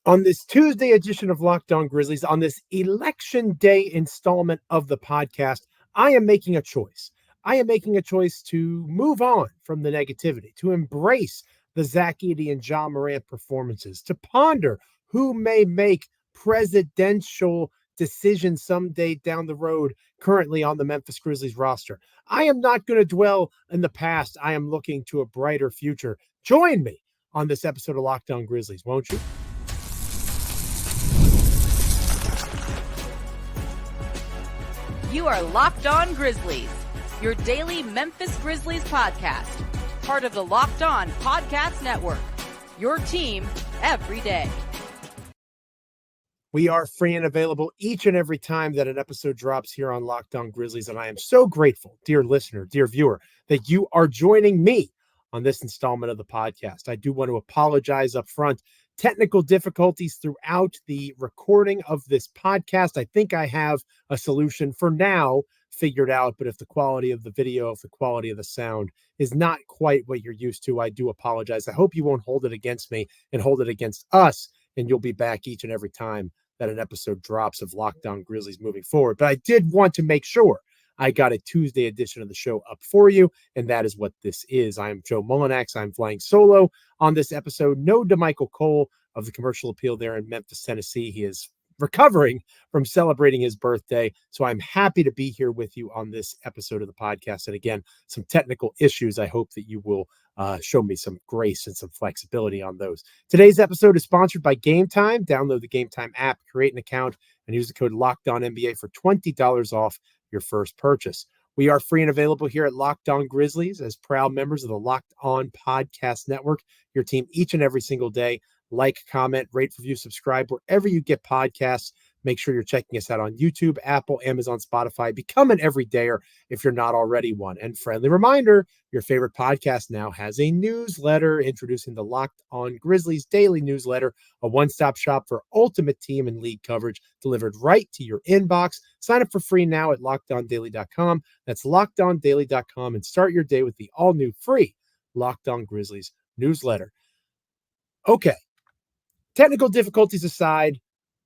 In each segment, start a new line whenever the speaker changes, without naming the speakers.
On this Tuesday edition of Locked On Grizzlies, on this election day installment of the podcast, I am making a choice. I am making a choice to move on from the negativity, to embrace the Zach Edey and Joe Morant performances, to ponder who may make presidential decisions someday down the road currently on the Memphis Grizzlies roster. I am not going to dwell in the past. I am looking to a brighter future. Join me on this episode of Locked On Grizzlies, won't you?
You are Locked On Grizzlies, your daily Memphis Grizzlies podcast, part of the Locked On Podcast Network, your team every day.
We are free and available each and every time that an episode drops here on Locked On Grizzlies, and I am so grateful, dear listener, dear viewer, that you are joining me on this installment of the podcast. I do want to apologize up front. Technical difficulties throughout the recording of this podcast. I think I have a solution for now figured out, but if the quality of the video, if the quality of the sound is not quite what you're used to, I do apologize. I hope you won't hold it against me and hold it against us, and you'll be back each and every time that an episode drops of Locked On Grizzlies moving forward. But I did want to make sure I got a Tuesday edition of the show up for you, and that is what this is. I am Joe Mullinax. I'm flying solo on this episode. No DeMichael Cole of the Commercial Appeal there in Memphis, Tennessee. He is recovering from celebrating his birthday, so I'm happy to be here with you on this episode of the podcast. And again, some technical issues. I hope that you will show me some grace and some flexibility on those. Today's episode is sponsored by Game Time. Download the Game Time app, create an account, and use the code LOCKEDONNBA for $20 off your first purchase. We are free and available here at Locked On Grizzlies as proud members of the Locked On Podcast Network, your team each and every single day. Like, comment, rate, review, subscribe wherever you get podcasts. Make sure you're checking us out on YouTube, Apple, Amazon, Spotify. Become an everydayer if you're not already one. And friendly reminder, your favorite podcast now has a newsletter introducing the Locked On Grizzlies daily newsletter, a one-stop shop for ultimate team and league coverage delivered right to your inbox. Sign up for free now at LockedOnDaily.com. That's LockedOnDaily.com, and start your day with the all-new free Locked On Grizzlies newsletter. Okay. Technical difficulties aside,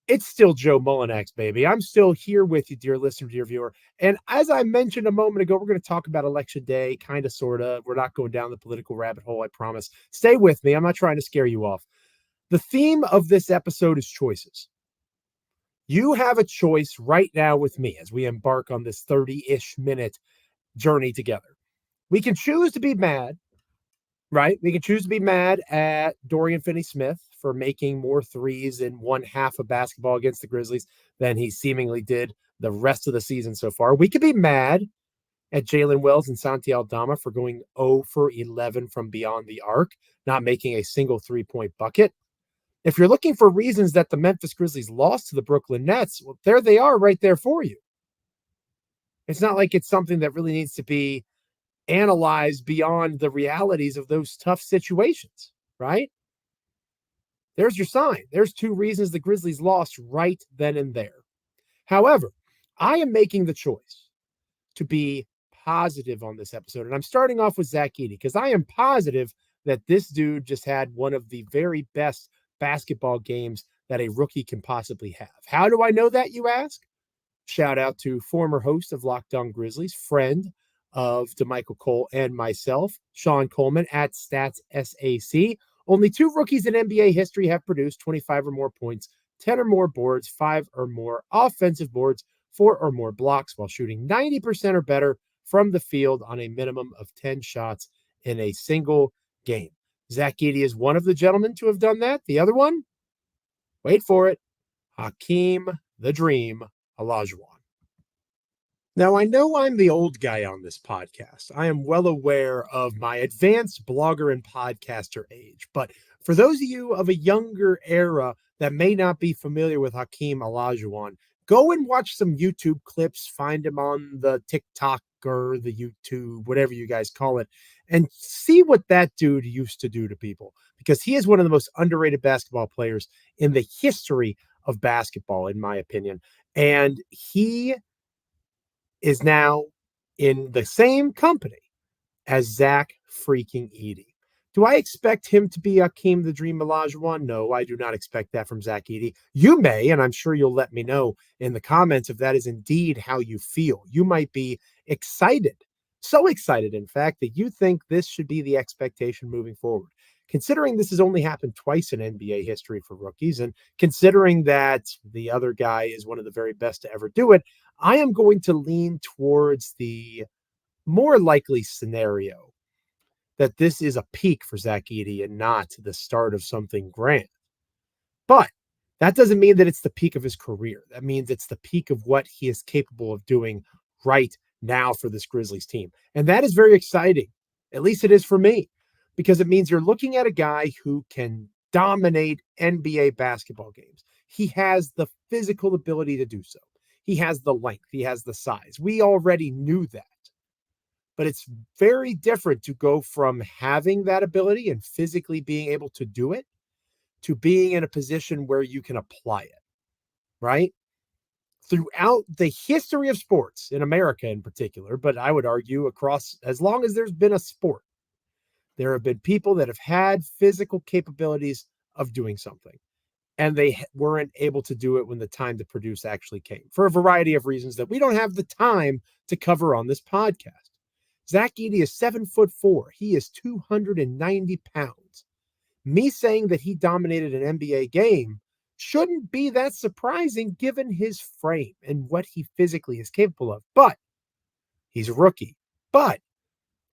it's still Joe Mullinax, baby. I'm still here with you, dear listener, dear viewer. And as I mentioned a moment ago, we're going to talk about Election Day, kind of, sort of. We're not going down the political rabbit hole, I promise. Stay with me. I'm not trying to scare you off. The theme of this episode is choices. You have a choice right now with me as we embark on this 30-ish minute journey together. We can choose to be mad, right? We can choose to be mad at Dorian Finney-Smith for making more threes in one half of basketball against the Grizzlies than he seemingly did the rest of the season so far. We could be mad at Jalen Wells and Santi Aldama for going 0 for 11 from beyond the arc, not making a single three-point bucket. If you're looking for reasons that the Memphis Grizzlies lost to the Brooklyn Nets, well, there they are right there for you. It's not like it's something that really needs to be analyzed beyond the realities of those tough situations, right? There's your sign. There's two reasons the Grizzlies lost right then and there. However, I am making the choice to be positive on this episode. And I'm starting off with Zach Edey because I am positive that this dude just had one of the very best basketball games that a rookie can possibly have. How do I know that, you ask? Shout out to former host of Locked On Grizzlies, friend of DeMichael Cole and myself, Sean Coleman at StatsSAC. Only two rookies in NBA history have produced 25 or more points, 10 or more boards, 5 or more offensive boards, 4 or more blocks while shooting 90% or better from the field on a minimum of 10 shots in a single game. Zach Edey is one of the gentlemen to have done that. The other one, wait for it, Hakeem the Dream Olajuwon. Now, I know I'm the old guy on this podcast. I am well aware of my advanced blogger and podcaster age. But for those of you of a younger era that may not be familiar with Hakeem Olajuwon, go and watch some YouTube clips, find him on the TikTok or the YouTube, whatever you guys call it, and see what that dude used to do to people. Because he is one of the most underrated basketball players in the history of basketball, in my opinion. And he is now in the same company as Zach freaking Edey. Do I expect him to be Hakeem the Dream Olajuwon? No, I do not expect that from Zach Edey. You may, and I'm sure you'll let me know in the comments if that is indeed how you feel. You might be excited, so excited, in fact, that you think this should be the expectation moving forward. Considering this has only happened twice in NBA history for rookies, and considering that the other guy is one of the very best to ever do it, I am going to lean towards the more likely scenario that this is a peak for Zach Edey and not the start of something grand. But that doesn't mean that it's the peak of his career. That means it's the peak of what he is capable of doing right now for this Grizzlies team. And that is very exciting. At least it is for me, because it means you're looking at a guy who can dominate NBA basketball games. He has the physical ability to do so. He has the length. He has the size. We already knew that. But it's very different to go from having that ability and physically being able to do it to being in a position where you can apply it, right? Throughout the history of sports, in America in particular, but I would argue across, as long as there's been a sport, there have been people that have had physical capabilities of doing something, and they weren't able to do it when the time to produce actually came, for a variety of reasons that we don't have the time to cover on this podcast. Zach Edey is 7'4". He is 290 pounds. Me saying that he dominated an NBA game shouldn't be that surprising given his frame and what he physically is capable of. But he's a rookie. But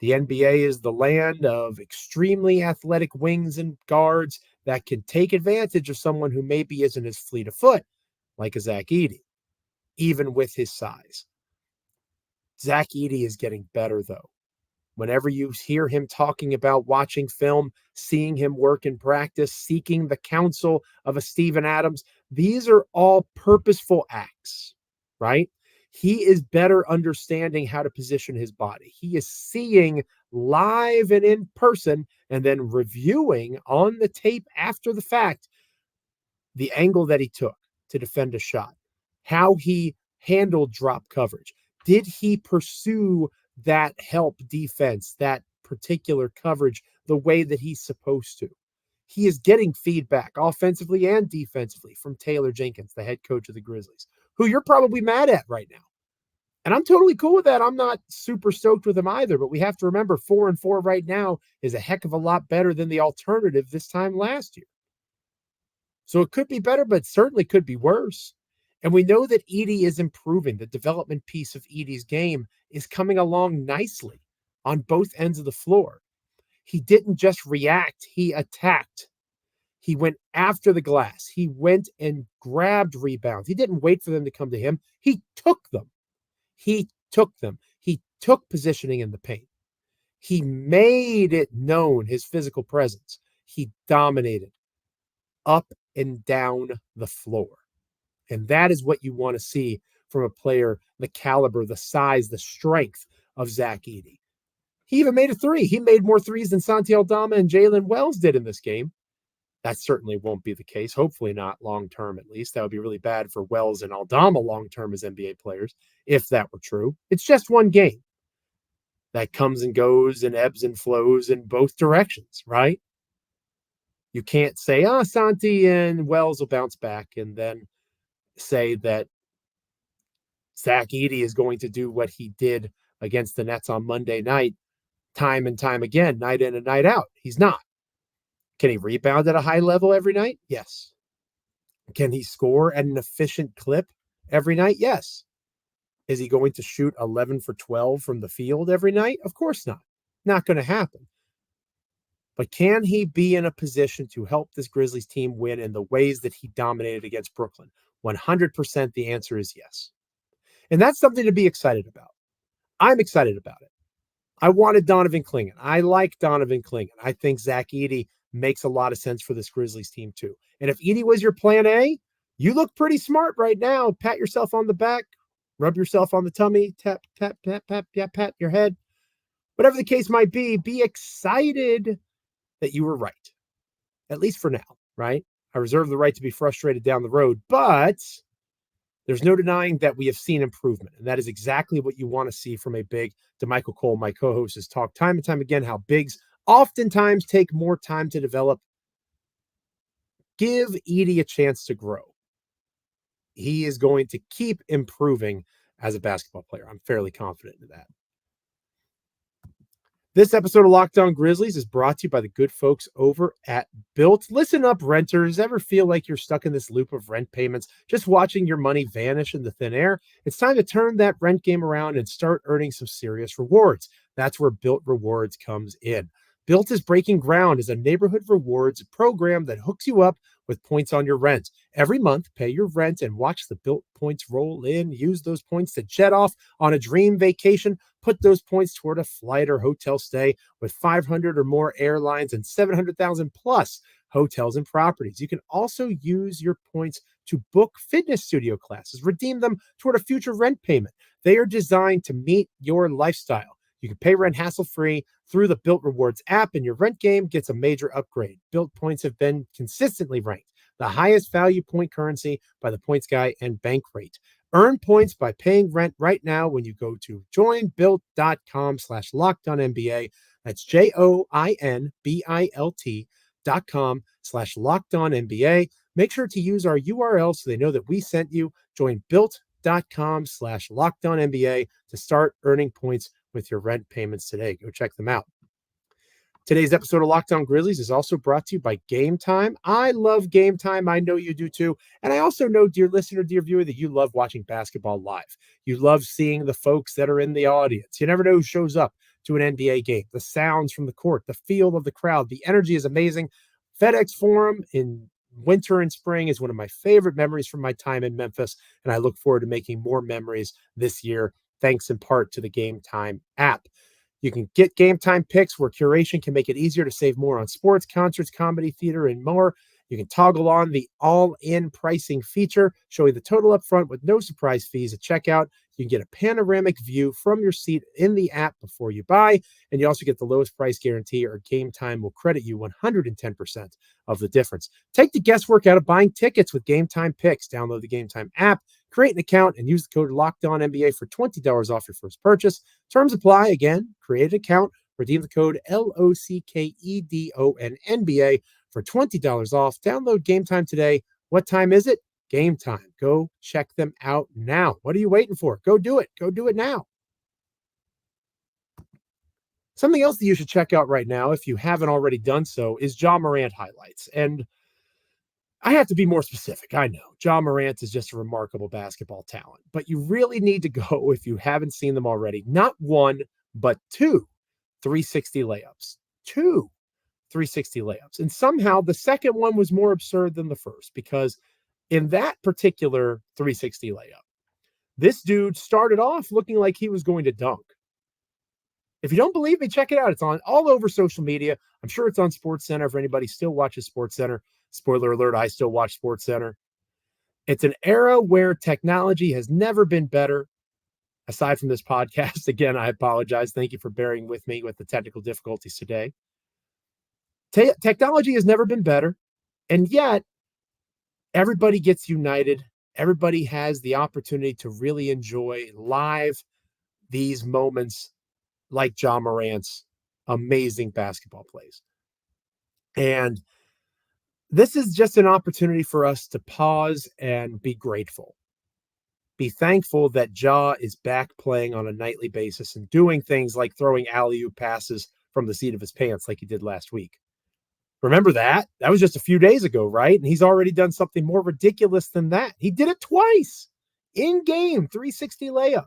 the NBA is the land of extremely athletic wings and guards that can take advantage of someone who maybe isn't as fleet of foot, like a Zach Edey, even with his size. Zach Edey is getting better, though. Whenever you hear him talking about watching film, seeing him work in practice, seeking the counsel of a Steven Adams, these are all purposeful acts, right? He is better understanding how to position his body. He is seeing live and in person and then reviewing on the tape after the fact the angle that he took to defend a shot, how he handled drop coverage. Did he pursue that help defense, that particular coverage, the way that he's supposed to? He is getting feedback offensively and defensively from Taylor Jenkins, the head coach of the Grizzlies, who you're probably mad at right now. And I'm totally cool with that. I'm not super stoked with him either, but we have to remember 4-4 right now is a heck of a lot better than the alternative this time last year. So it could be better, but certainly could be worse. And we know that Edey is improving. The development piece of Edey's game is coming along nicely on both ends of the floor. He didn't just react, he attacked. He went after the glass. He went and grabbed rebounds. He didn't wait for them to come to him. He took them. He took them. He took positioning in the paint. He made it known, his physical presence. He dominated up and down the floor. And that is what you want to see from a player, the caliber, the size, the strength of Zach Edey. He even made a three. He made more threes than Santi Aldama and Jalen Wells did in this game. That certainly won't be the case. Hopefully not long-term, at least. That would be really bad for Wells and Aldama long-term as NBA players, if that were true. It's just one game that comes and goes and ebbs and flows in both directions, right? You can't say, Santi and Wells will bounce back and then say that Zach Edey is going to do what he did against the Nets on Monday night, time and time again, night in and night out. He's not. Can he rebound at a high level every night? Yes. Can he score at an efficient clip every night? Yes. Is he going to shoot 11 for 12 from the field every night? Of course not. Not going to happen. But can he be in a position to help this Grizzlies team win in the ways that he dominated against Brooklyn? 100% the answer is yes. And that's something to be excited about. I'm excited about it. I wanted Donovan Clingan. I like Donovan Clingan. I think Zach Edey makes a lot of sense for this Grizzlies team too. And if Edey was your plan A, you look pretty smart right now. Pat yourself on the back, rub yourself on the tummy, tap, tap, tap, tap, yeah, pat your head. Whatever the case might be excited that you were right. At least for now, right? I reserve the right to be frustrated down the road, but there's no denying that we have seen improvement. And that is exactly what you want to see from a big. DeMichael Cole, my co-host, has talked time and time again how bigs oftentimes take more time to develop. Give Edey a chance to grow. He is going to keep improving as a basketball player. I'm fairly confident in that. This episode of Locked On Grizzlies is brought to you by the good folks over at Bilt. Listen up, renters. Ever feel like you're stuck in this loop of rent payments, just watching your money vanish into thin air? It's time to turn that rent game around and start earning some serious rewards. That's where Bilt Rewards comes in. Bilt is breaking ground as a neighborhood rewards program that hooks you up with points on your rent. Every month, pay your rent and watch the Bilt points roll in. Use those points to jet off on a dream vacation. Put those points toward a flight or hotel stay with 500 or more airlines and 700,000 plus hotels and properties. You can also use your points to book fitness studio classes, redeem them toward a future rent payment. They are designed to meet your lifestyle. You can pay rent hassle-free through the Bilt Rewards app, and your rent game gets a major upgrade. Bilt points have been consistently ranked the highest value point currency by the Points Guy and Bankrate. Earn points by paying rent right now when you go to joinbilt.com/lockedonnba. That's joinbilt.com/lockedonnba. Make sure to use our URL so they know that we sent you. Join bilt.com/lockedonnba to start earning points with your rent payments today. Go check them out. Today's episode of Locked On Grizzlies is also brought to you by Game Time. I love Game Time. I know you do too. And I also know, dear listener, dear viewer, that you love watching basketball live. You love seeing the folks that are in the audience. You never know who shows up to an NBA game. The sounds from the court, the feel of the crowd, the energy is amazing. FedEx Forum in winter and spring is one of my favorite memories from my time in Memphis. And I look forward to making more memories this year, thanks in part to the Game Time app. You can get Game Time picks where curation can make it easier to save more on sports, concerts, comedy, theater, and more. You can toggle on the all-in pricing feature, showing the total upfront with no surprise fees at checkout. You can get a panoramic view from your seat in the app before you buy, and you also get the lowest price guarantee, or Game Time will credit you 110% of the difference. Take the guesswork out of buying tickets with Game Time picks. Download the Game Time app, create an account, and use the code LOCKEDONNBA for $20 off your first purchase. Terms apply. Again, create an account, redeem the code LOCKEDONNBA for $20 off. Download Game Time today. What time is it? Game Time. Go check them out now. What are you waiting for? Go do it. Go do it now. Something else that you should check out right now, if you haven't already done so, is Ja Morant highlights. And I have to be more specific. I know Ja Morant is just a remarkable basketball talent, but you really need to go, if you haven't seen them already, not one, but two 360 layups. Two 360 layups. And somehow the second one was more absurd than the first, because in that particular 360 layup, this dude started off looking like he was going to dunk. If you don't believe me, check it out. It's on all over social media. I'm sure it's on SportsCenter for anybody still watches SportsCenter. Spoiler alert, I still watch SportsCenter. It's an era where technology has never been better. Aside from this podcast, again, I apologize. Thank you for bearing with me with the technical difficulties today. Technology has never been better, and yet everybody gets united. Everybody has the opportunity to really enjoy live these moments like Ja Morant's amazing basketball plays. And this is just an opportunity for us to pause and be grateful. Be thankful that Ja is back playing on a nightly basis and doing things like throwing alley-oop passes from the seat of his pants like he did last week. Remember that? That was just a few days ago, right? And he's already done something more ridiculous than that. He did it twice in game, 360 layups.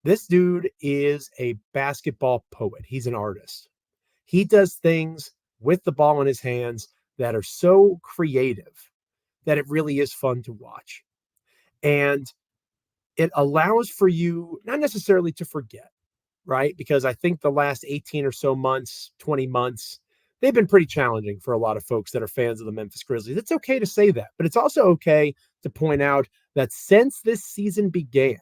This dude is a basketball poet. He's an artist. He does things with the ball in his hands that are so creative that it really is fun to watch. And it allows for you not necessarily to forget, right? Because I think the last 18 or so months, 20 months, they've been pretty challenging for a lot of folks that are fans of the Memphis Grizzlies. It's okay to say that, but it's also okay to point out that since this season began,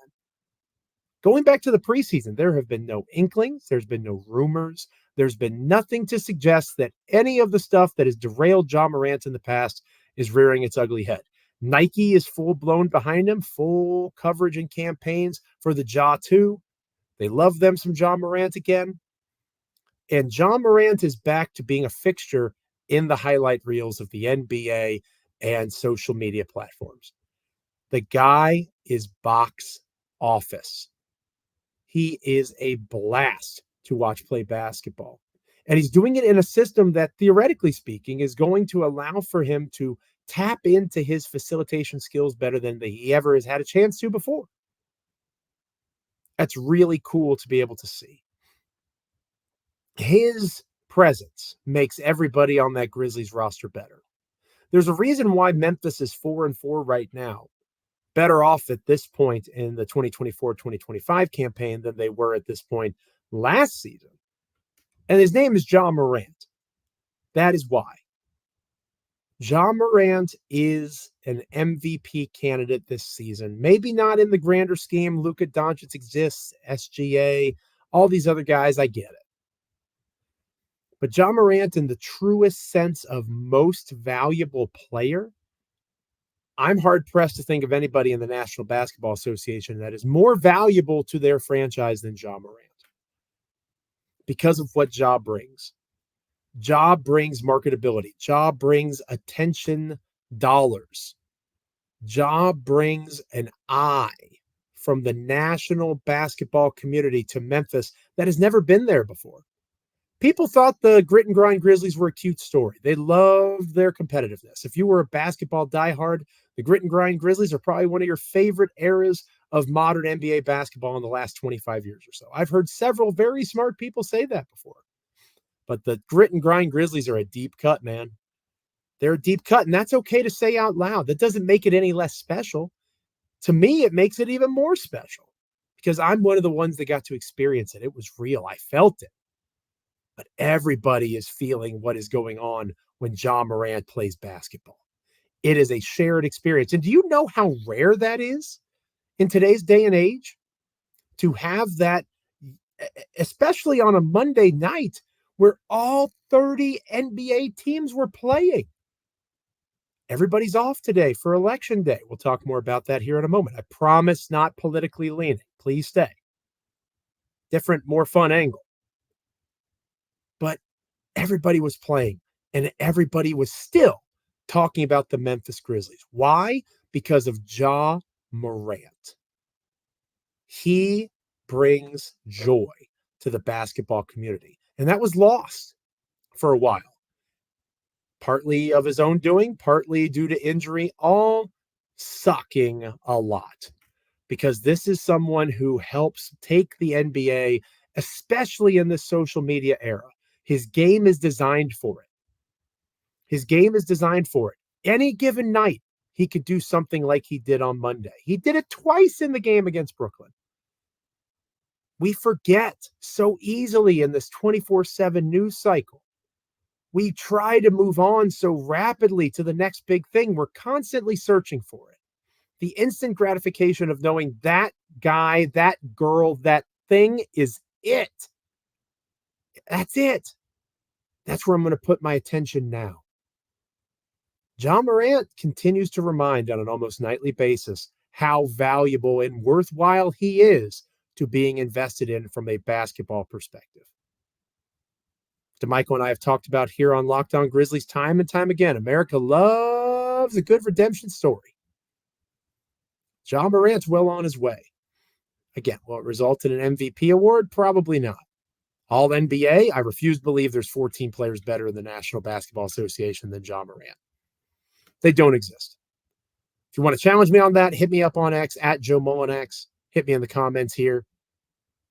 going back to the preseason, there have been no inklings, there's been no rumors, there's been nothing to suggest that any of the stuff that has derailed Ja Morant in the past is rearing its ugly head. Nike is full-blown behind him, full coverage and campaigns for the Ja 2. They love them some Ja Morant again. And John Morant is back to being a fixture in the highlight reels of the NBA and social media platforms. The guy is box office. He is a blast to watch play basketball. And he's doing it in a system that, theoretically speaking, is going to allow for him to tap into his facilitation skills better than he ever has had a chance to before. That's really cool to be able to see. His presence makes everybody on that Grizzlies roster better. There's a reason why Memphis is 4-4 right now. Better off at this point in the 2024-2025 campaign than they were at this point last season. And his name is John Morant. That is why. John Morant is an MVP candidate this season. Maybe not in the grander scheme. Luka Doncic exists, SGA, all these other guys, I get it. But John Morant, in the truest sense of most valuable player, I'm hard-pressed to think of anybody in the National Basketball Association that is more valuable to their franchise than John Morant. Because of what Ja brings. Ja brings marketability. Ja brings attention dollars. Ja brings an eye from the national basketball community to Memphis that has never been there before. People thought the grit and grind Grizzlies were a cute story. They loved their competitiveness. If you were a basketball diehard, the grit and grind Grizzlies are probably one of your favorite eras of modern NBA basketball in the last 25 years or so. I've heard several very smart people say that before. But the grit and grind Grizzlies are a deep cut, man. They're a deep cut, and that's okay to say out loud. That doesn't make it any less special. To me, it makes it even more special because I'm one of the ones that got to experience it. It was real. I felt it. But everybody is feeling what is going on when John Morant plays basketball. It is a shared experience. And do you know how rare that is in today's day and age? To have that, especially on a Monday night where all 30 NBA teams were playing. Everybody's off today for election day. We'll talk more about that here in a moment. I promise not politically leaning. Please stay. Different, more fun angle. But everybody was playing, and everybody was still talking about the Memphis Grizzlies. Why? Because of Ja Morant. He brings joy to the basketball community, and that was lost for a while. Partly of his own doing, partly due to injury, all sucking a lot. Because this is someone who helps take the NBA, especially in this social media era. His game is designed for it. His game is designed for it. Any given night, he could do something like he did on Monday. He did it twice in the game against Brooklyn. We forget so easily in this 24/7 news cycle. We try to move on so rapidly to the next big thing. We're constantly searching for it. The instant gratification of knowing that guy, that girl, that thing is it. That's it. That's where I'm going to put my attention now. John Morant continues to remind on an almost nightly basis how valuable and worthwhile he is to being invested in from a basketball perspective. DeMichael and I have talked about here on Locked On Grizzlies time and time again. America loves a good redemption story. John Morant's well on his way. Again, will it result in an MVP award? Probably not. All NBA, I refuse to believe there's 14 players better in the National Basketball Association than John Morant. They don't exist. If you want to challenge me on that, hit me up on X at Joe Mullinax. Hit me in the comments here.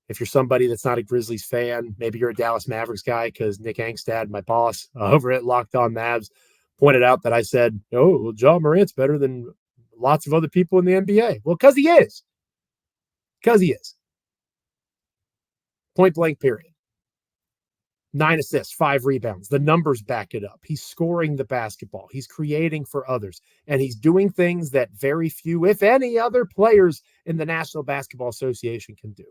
If you're somebody that's not a Grizzlies fan, maybe you're a Dallas Mavericks guy because Nick Angstad, my boss over at Locked On Mavs, pointed out that I said, oh, well, John Morant's better than lots of other people in the NBA. Well, because he is. Because he is. Point blank period. 9 assists, 5 rebounds. The numbers back it up. He's scoring the basketball. He's creating for others. And he's doing things that very few, if any, other players in the National Basketball Association can do.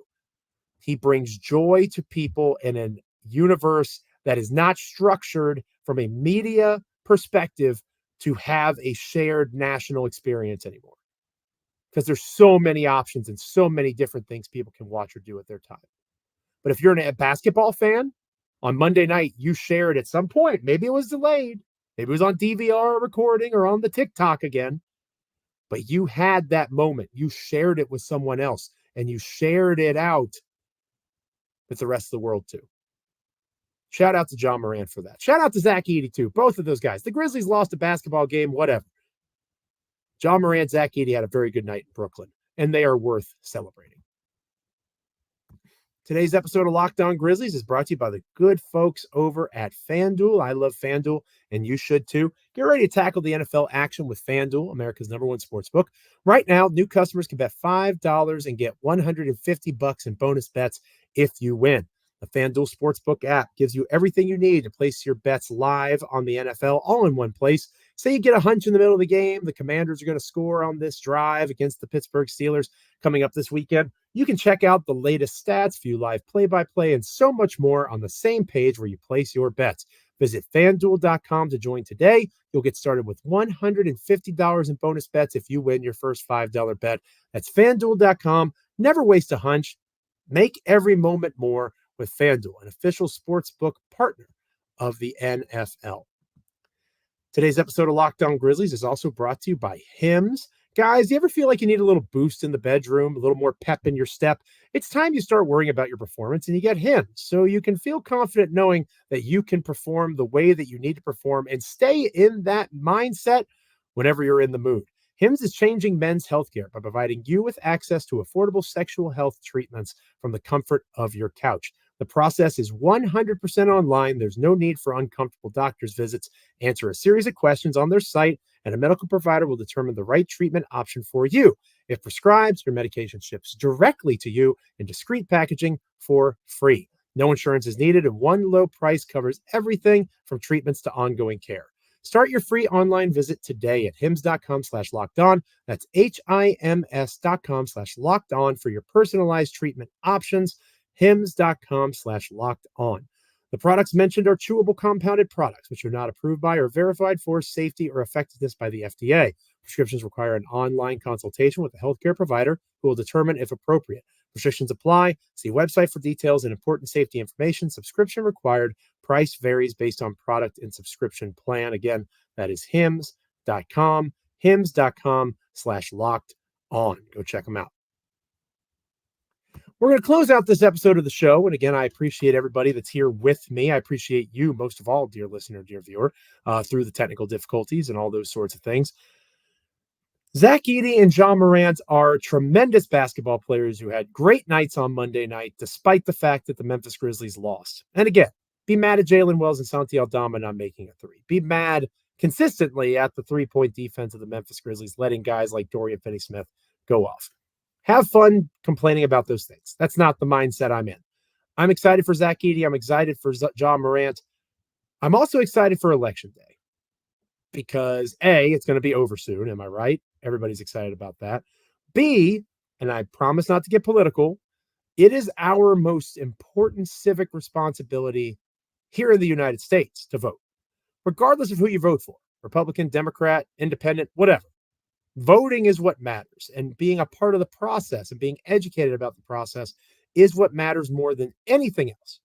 He brings joy to people in a universe that is not structured from a media perspective to have a shared national experience anymore. Because there's so many options and so many different things people can watch or do at their time. But if you're a basketball fan, On Monday night, you shared at some point, maybe it was delayed, maybe it was on DVR recording or on the TikTok again, but you had that moment. You shared it with someone else, and you shared it out with the rest of the world too. Shout out to Joe Mullinax for that. Shout out to Zach Edey too. Both of those guys. The Grizzlies lost a basketball game, whatever. Joe Mullinax, Zach Edey had a very good night in Brooklyn, and they are worth celebrating. Today's episode of Locked On Grizzlies is brought to you by the good folks over at FanDuel. I love FanDuel, and you should too. Get ready to tackle the NFL action with FanDuel, America's #1 sportsbook. Right now, new customers can bet $5 and get $150 in bonus bets if you win. The FanDuel Sportsbook app gives you everything you need to place your bets live on the NFL all in one place. Say you get a hunch in the middle of the game, the Commanders are going to score on this drive against the Pittsburgh Steelers coming up this weekend. You can check out the latest stats, view live play-by-play, and so much more on the same page where you place your bets. Visit FanDuel.com to join today. You'll get started with $150 in bonus bets if you win your first $5 bet. That's FanDuel.com. Never waste a hunch. Make every moment more with FanDuel, an official sportsbook partner of the NFL. Today's episode of Locked On Grizzlies is also brought to you by HIMS. Guys, you ever feel like you need a little boost in the bedroom, a little more pep in your step? It's time you start worrying about your performance and you get HIMS so you can feel confident knowing that you can perform the way that you need to perform and stay in that mindset whenever you're in the mood. HIMS is changing men's healthcare by providing you with access to affordable sexual health treatments from the comfort of your couch. The process is 100% online. There's no need for uncomfortable doctor's visits. Answer a series of questions on their site, and a medical provider will determine the right treatment option for you. If prescribed, your medication ships directly to you in discreet packaging for free. No insurance is needed, and one low price covers everything from treatments to ongoing care. Start your free online visit today at hims.com/lockedon. That's HIMS.com/lockedon for your personalized treatment options. hims.com/lockedon. The products mentioned are chewable compounded products, which are not approved by or verified for safety or effectiveness by the FDA. Prescriptions require an online consultation with a healthcare provider who will determine if appropriate. Restrictions apply. See website for details and important safety information. Subscription required. Price varies based on product and subscription plan. Again, that is hims.com, hims.com/lockedon. Go check them out. We're going to close out this episode of the show. And again, I appreciate everybody that's here with me. I appreciate you most of all, dear listener, dear viewer, through the technical difficulties and all those sorts of things. Zach Edey and Joe Mullinax are tremendous basketball players who had great nights on Monday night, despite the fact that the Memphis Grizzlies lost. And again, be mad at Jalen Wells and Santi Aldama not making a three. Be mad consistently at the three-point defense of the Memphis Grizzlies, letting guys like Dorian Finney-Smith go off. Have fun complaining about those things. That's not the mindset I'm in. I'm excited for Zach Edey. I'm excited for Joe Mullinax. I'm also excited for Election Day because A, it's going to be over soon. Am I right? Everybody's excited about that. B, and I promise not to get political, it is our most important civic responsibility here in the United States to vote, regardless of who you vote for, Republican, Democrat, Independent, whatever. Voting is what matters, and being a part of the process and being educated about the process is what matters more than anything else.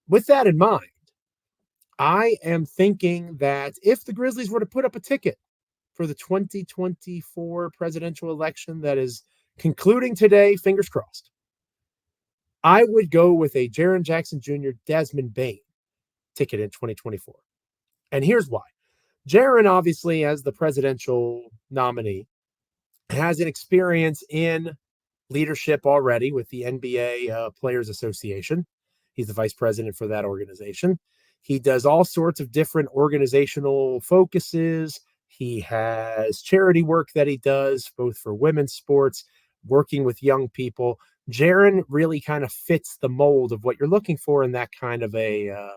With that in mind, I am thinking that if the Grizzlies were to put up a ticket for the 2024 presidential election that is concluding today, fingers crossed, I would go with a Jaren Jackson Jr. Desmond Bane ticket in 2024. And here's why. Jaren, obviously, as the presidential nominee, has an experience in leadership already with the NBA Players Association. He's the vice president for that organization. He does all sorts of different organizational focuses. He has charity work that he does, both for women's sports, working with young people. Jaren really kind of fits the mold of what you're looking for in that kind of a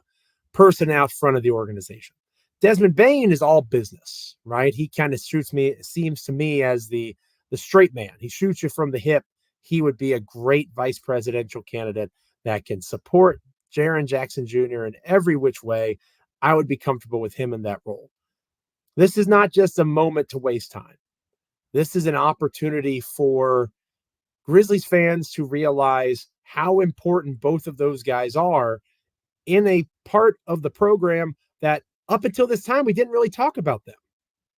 person out front of the organization. Desmond Bane is all business, right? He kind of seems to me as the straight man. He shoots you from the hip. He would be a great vice presidential candidate that can support Jaren Jackson Jr. in every which way. I would be comfortable with him in that role. This is not just a moment to waste time. This is an opportunity for Grizzlies fans to realize how important both of those guys are in a part of the program that up until this time, we didn't really talk about them,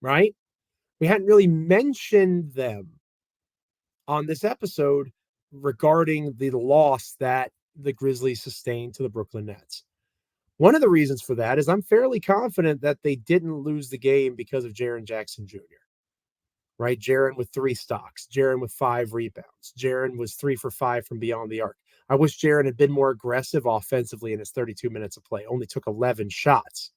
right? We hadn't really mentioned them on this episode regarding the loss that the Grizzlies sustained to the Brooklyn Nets. One of the reasons for that is I'm fairly confident that they didn't lose the game because of Jaren Jackson Jr., right? Jaren with 3 stocks, Jaren with 5 rebounds. Jaren was 3 for 5 from beyond the arc. I wish Jaren had been more aggressive offensively in his 32 minutes of play, only took 11 shots.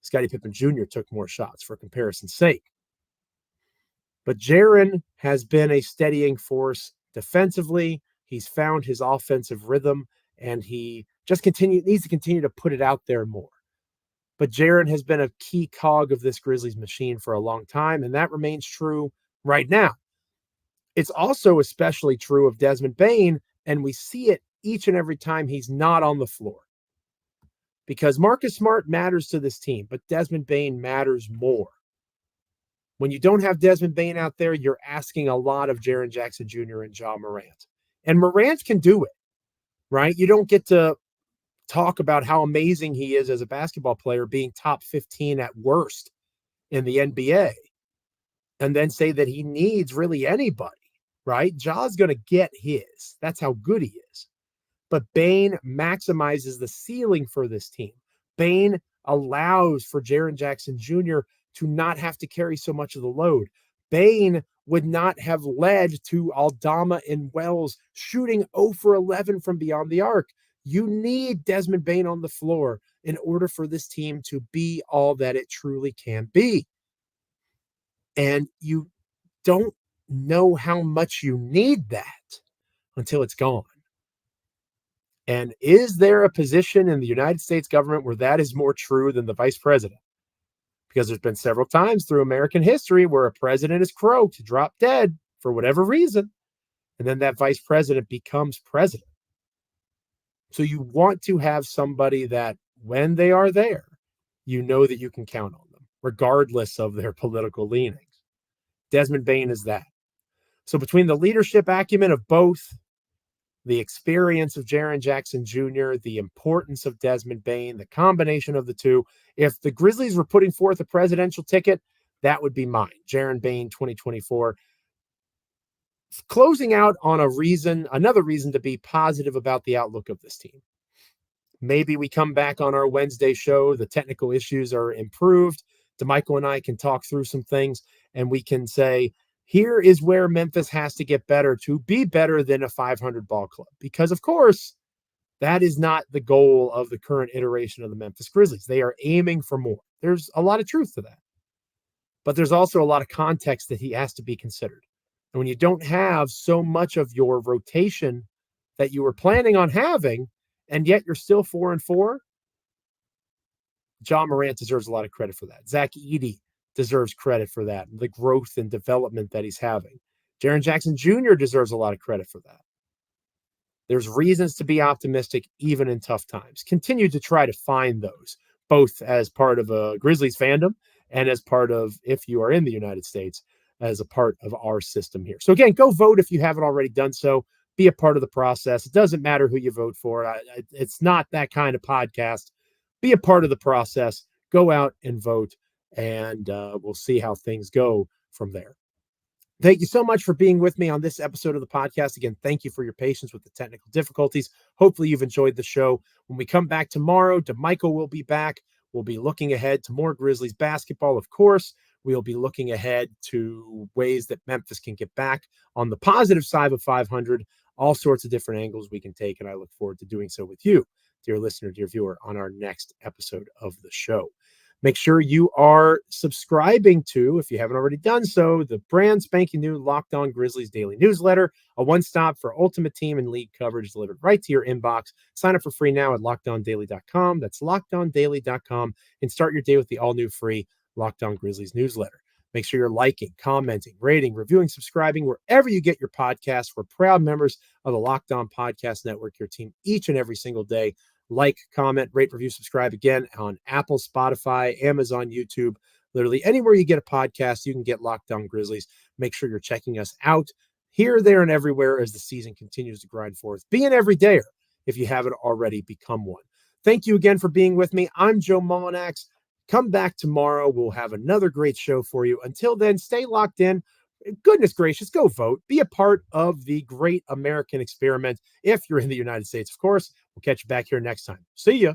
Scottie Pippen Jr. took more shots for comparison's sake. But Jaren has been a steadying force defensively. He's found his offensive rhythm, and he just needs to continue to put it out there more. But Jaren has been a key cog of this Grizzlies machine for a long time, and that remains true right now. It's also especially true of Desmond Bane, and we see it each and every time he's not on the floor. Because Marcus Smart matters to this team, but Desmond Bane matters more. When you don't have Desmond Bane out there, you're asking a lot of Jaren Jackson Jr. and Ja Morant. And Morant can do it, right? You don't get to talk about how amazing he is as a basketball player, being top 15 at worst in the NBA, and then say that he needs really anybody, right? Ja's going to get his. That's how good he is. But Bane maximizes the ceiling for this team. Bane allows for Jaren Jackson Jr. to not have to carry so much of the load. Bane would not have led to Aldama and Wells shooting 0 for 11 from beyond the arc. You need Desmond Bane on the floor in order for this team to be all that it truly can be. And you don't know how much you need that until it's gone. And is there a position in the United States government where that is more true than the vice president? Because there's been several times through American history where a president is croaked, dropped dead for whatever reason, and then that vice president becomes president. So you want to have somebody that when they are there, you know that you can count on them, regardless of their political leanings. Desmond Bane is that. So between the leadership acumen of both, the experience of Jaren Jackson Jr., the importance of Desmond Bane, the combination of the two, if the Grizzlies were putting forth a presidential ticket, that would be mine. Jaren Bane 2024. Closing out on another reason to be positive about the outlook of this team. Maybe we come back on our Wednesday show, the technical issues are improved. DeMichael and I can talk through some things, and we can say, here is where Memphis has to get better to be better than a 500 ball club. Because, of course, that is not the goal of the current iteration of the Memphis Grizzlies. They are aiming for more. There's a lot of truth to that. But there's also a lot of context that he has to be considered. And when you don't have so much of your rotation that you were planning on having, and yet you're still 4-4, Ja Morant deserves a lot of credit for that. Zach Edey deserves credit for that, the growth and development that he's having. Jaren Jackson Jr. deserves a lot of credit for that. There's reasons to be optimistic even in tough times. Continue to try to find those, both as part of a Grizzlies fandom and as part of, if you are in the United States, as a part of our system here. So again, go vote if you haven't already done so. Be a part of the process. It doesn't matter who you vote for. It's not that kind of podcast. Be a part of the process. Go out and vote. And we'll see how things go from there. Thank you so much for being with me on this episode of the podcast. Again, thank you for your patience with the technical difficulties. Hopefully you've enjoyed the show. When we come back tomorrow, DeMichael will be back. We'll be looking ahead to more Grizzlies basketball, of course. We'll be looking ahead to ways that Memphis can get back on the positive side of 500, all sorts of different angles we can take. And I look forward to doing so with you, dear listener, dear viewer, on our next episode of the show. Make sure you are subscribing to, if you haven't already done so, the brand spanking new Locked On Grizzlies daily newsletter, a one-stop for ultimate team and league coverage delivered right to your inbox. Sign up for free now at LockedOnDaily.com. That's LockedOnDaily.com, and start your day with the all-new free Locked On Grizzlies newsletter. Make sure you're liking, commenting, rating, reviewing, subscribing wherever you get your podcasts. We're proud members of the Locked On Podcast Network, your team each and every single day. Like, comment, rate, review, subscribe again on Apple, Spotify, Amazon, YouTube, literally anywhere you get a podcast, you can get Locked On Grizzlies. Make sure you're checking us out. here, there, and everywhere as the season continues to grind forth. Be an everydayer if you haven't already become one. Thank you again for being with me. I'm Joe Mullinax. Come back tomorrow. We'll have another great show for you. Until then, stay locked in. Goodness gracious, go vote. Be a part of the great American experiment if you're in the United States, of course. We'll catch you back here next time. See ya.